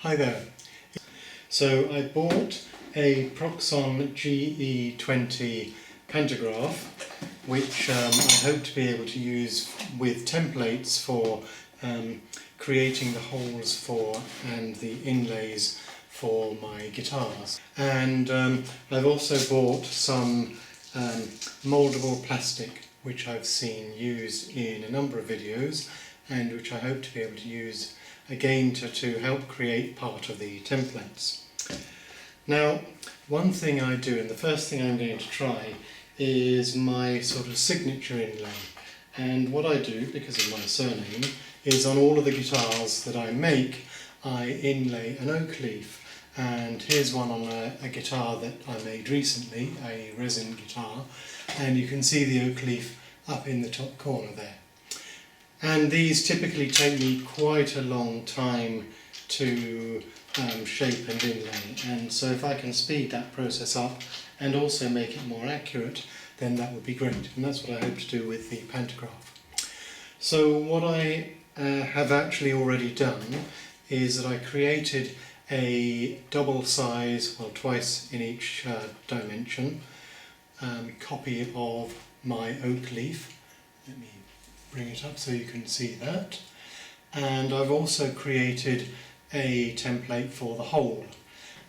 Hi there. So I bought a Proxxon GE20 Pantograph, which I hope to be able to use with templates for creating the holes for and the inlays for my guitars. And I've also bought some mouldable plastic, which I've seen used in a number of videos and which I hope to be able to use again to help create part of the templates. Now, one thing I do, and the first thing I'm going to try, is my sort of signature inlay. And what I do, because of my surname, is on all of the guitars that I make, I inlay an oak leaf. And here's one on a guitar that I made recently, a resin guitar, and you can see the oak leaf up in the top corner there. And these typically take me quite a long time to shape and inlay, and so if I can speed that process up and also make it more accurate, then that would be great, and that's what I hope to do with the Pantograph. So what I have actually already done is that I created a double size, well twice in each dimension, copy of my oak leaf. Let me bring it up so you can see that. And I've also created a template for the hole.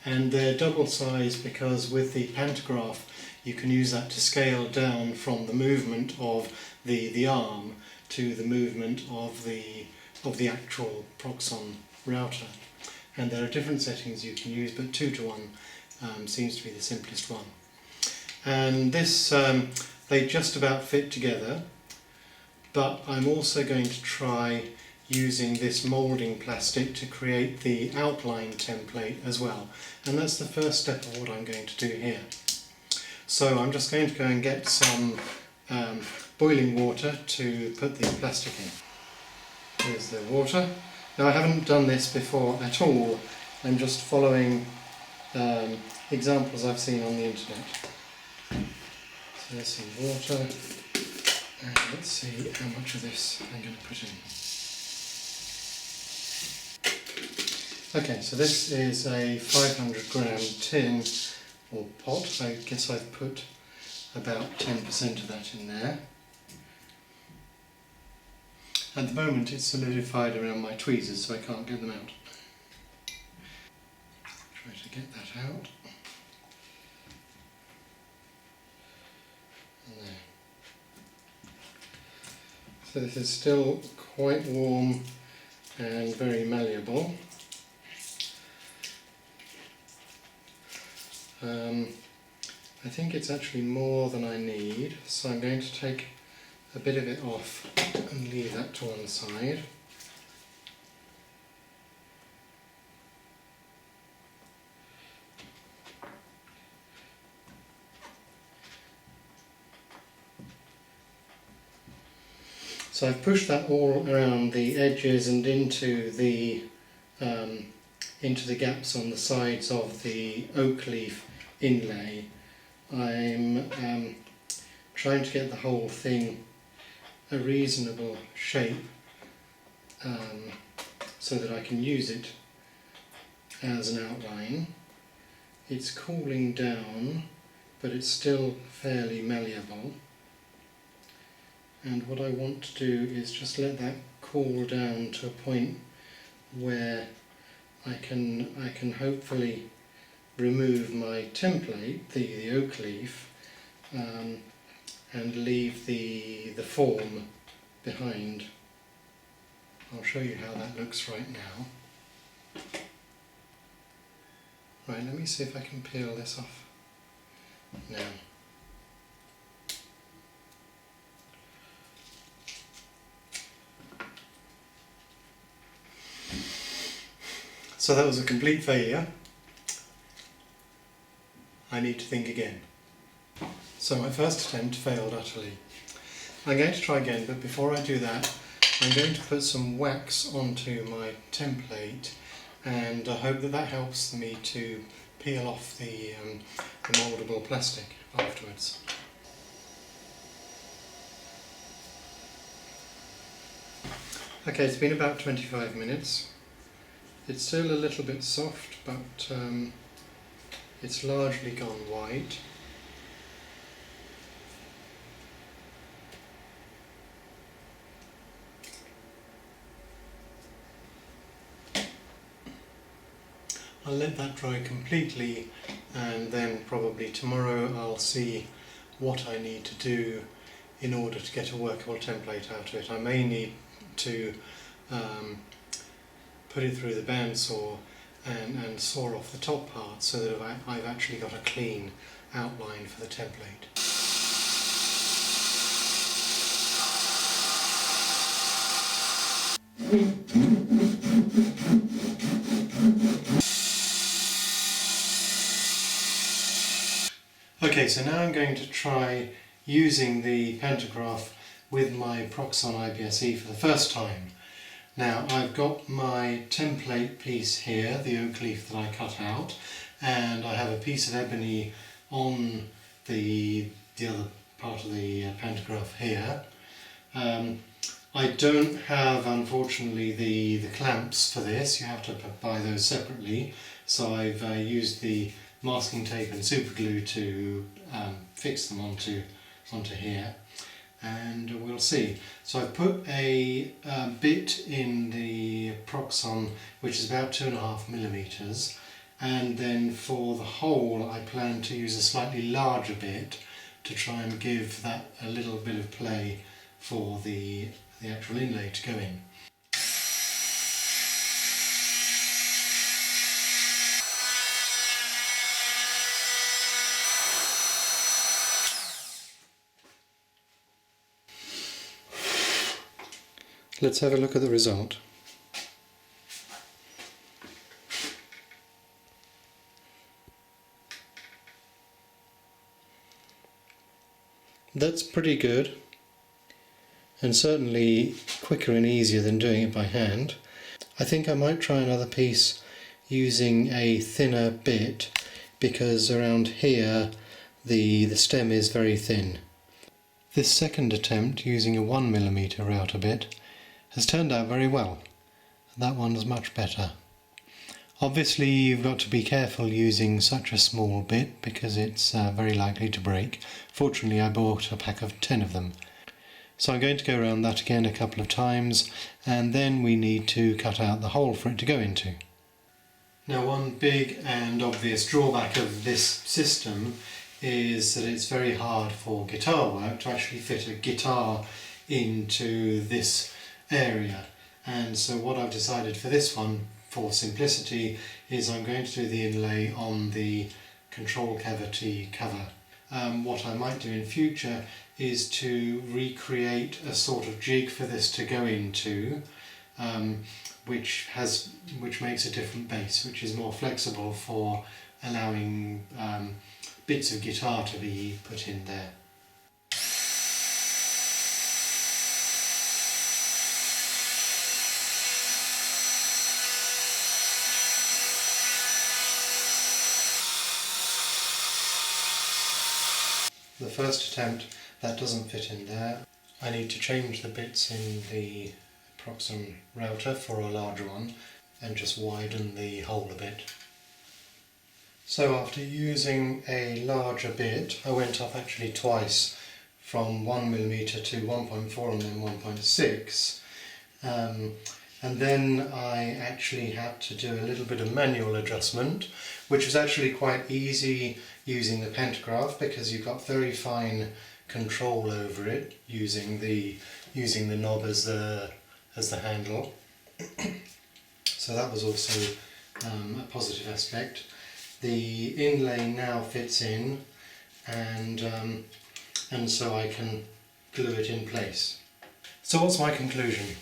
And they're double sized because with the Pantograph you can use that to scale down from the movement of the arm to the movement of the actual Proxxon router. And there are different settings you can use, but 2:1 seems to be the simplest one. And this, they just about fit together. But I'm also going to try using this moulding plastic to create the outline template as well. And that's the first step of what I'm going to do here. So I'm just going to go and get some boiling water to put the plastic in. Here's the water. Now I haven't done this before at all. I'm just following examples I've seen on the internet. So there's some water. And let's see how much of this I'm going to put in. Okay, so this is a 500 gram tin or pot. I guess I've put about 10% of that in there. At the moment it's solidified around my tweezers, so I can't get them out. Try to get that out. And there. So this is still quite warm and very malleable. I think it's actually more than I need, so I'm going to take a bit of it off and leave that to one side. So I've pushed that all around the edges and into the gaps on the sides of the oak leaf inlay. I'm trying to get the whole thing a reasonable shape so that I can use it as an outline. It's cooling down, but it's still fairly malleable. And what I want to do is just let that cool down to a point where I can hopefully remove my template, the oak leaf, and leave the form behind. I'll show you how that looks right now. Right, let me see if I can peel this off now. So that was a complete failure. I need to think again. So my first attempt failed utterly. I'm going to try again, but before I do that, I'm going to put some wax onto my template, and I hope that that helps me to peel off the mouldable plastic afterwards. Okay, it's been about 25 minutes. It's still a little bit soft, but it's largely gone white. I'll let that dry completely, and then probably tomorrow I'll see what I need to do in order to get a workable template out of it. I may need to put it through the bandsaw and saw off the top part so that I've actually got a clean outline for the template. Okay, so now I'm going to try using the Pantograph with my Proxxon IBS for the first time. Now I've got my template piece here, the oak leaf that I cut out, and I have a piece of ebony on the other part of the Pantograph here. I don't have, unfortunately, the clamps for this. You have to buy those separately, so I've used the masking tape and super glue to fix them onto here, and we'll see. So I've put a bit in the Proxxon which is about 2.5mm, and then for the hole I plan to use a slightly larger bit to try and give that a little bit of play for the actual inlay to go in. Let's have a look at the result. That's pretty good, and certainly quicker and easier than doing it by hand. I think I might try another piece using a thinner bit, because around here the stem is very thin. This second attempt using a 1mm router bit has turned out very well. That one's much better. Obviously you've got to be careful using such a small bit because it's very likely to break. Fortunately I bought a pack of 10 of them. So I'm going to go around that again a couple of times, and then we need to cut out the hole for it to go into. Now, one big and obvious drawback of this system is that it's very hard for guitar work to actually fit a guitar into this area, and so what I've decided for this one, for simplicity, is I'm going to do the inlay on the control cavity cover. What I might do in future is to recreate a sort of jig for this to go into, which makes a different base, which is more flexible for allowing bits of guitar to be put in there. The first attempt, that doesn't fit in there. I need to change the bits in the Proxxon router for a larger one and just widen the hole a bit. So after using a larger bit, I went up actually twice, from 1mm to 1.4 and then 1.6, and then I actually had to do a little bit of manual adjustment, which was actually quite easy using the Pantograph because you've got very fine control over it using the knob as the handle. So that was also a positive aspect. The inlay now fits in, and so I can glue it in place. So what's my conclusion?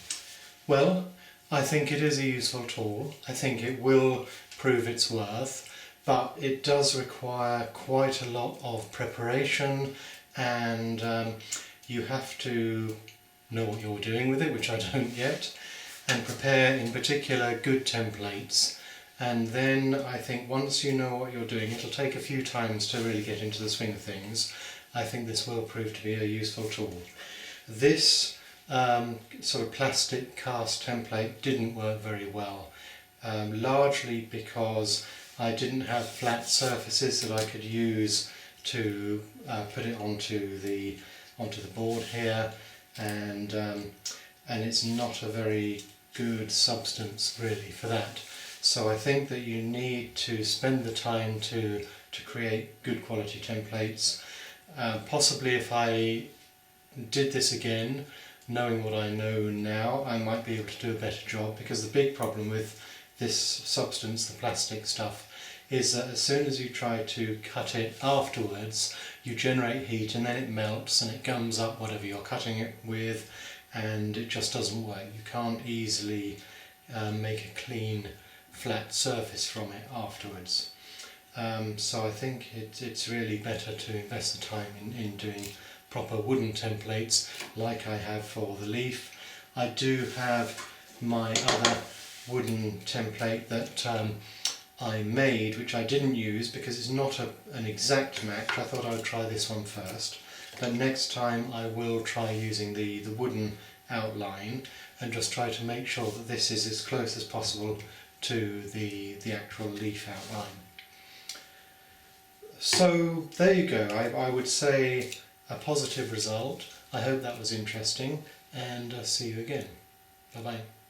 Well, I think it is a useful tool. I think it will prove its worth, but it does require quite a lot of preparation, and you have to know what you're doing with it, which I don't yet, and prepare in particular good templates. And then I think once you know what you're doing, it'll take a few times to really get into the swing of things. I think this will prove to be a useful tool. This sort of plastic cast template didn't work very well. largely because I didn't have flat surfaces that I could use to put it onto the board here, and it's not a very good substance really for that. So I think that you need to spend the time to create good quality templates. Possibly if I did this again, knowing what I know now, I might be able to do a better job, because the big problem with this substance, the plastic stuff, is that as soon as you try to cut it afterwards, you generate heat and then it melts and it gums up whatever you're cutting it with, and it just doesn't work. You can't easily make a clean flat surface from it afterwards. So I think it's really better to invest the time in doing proper wooden templates like I have for the leaf. I do have my other wooden template that I made, which I didn't use because it's not an exact match. I thought I would try this one first, but next time I will try using the wooden outline and just try to make sure that this is as close as possible to the actual leaf outline. So there you go. I would say a positive result. I hope that was interesting, and see you again. Bye bye.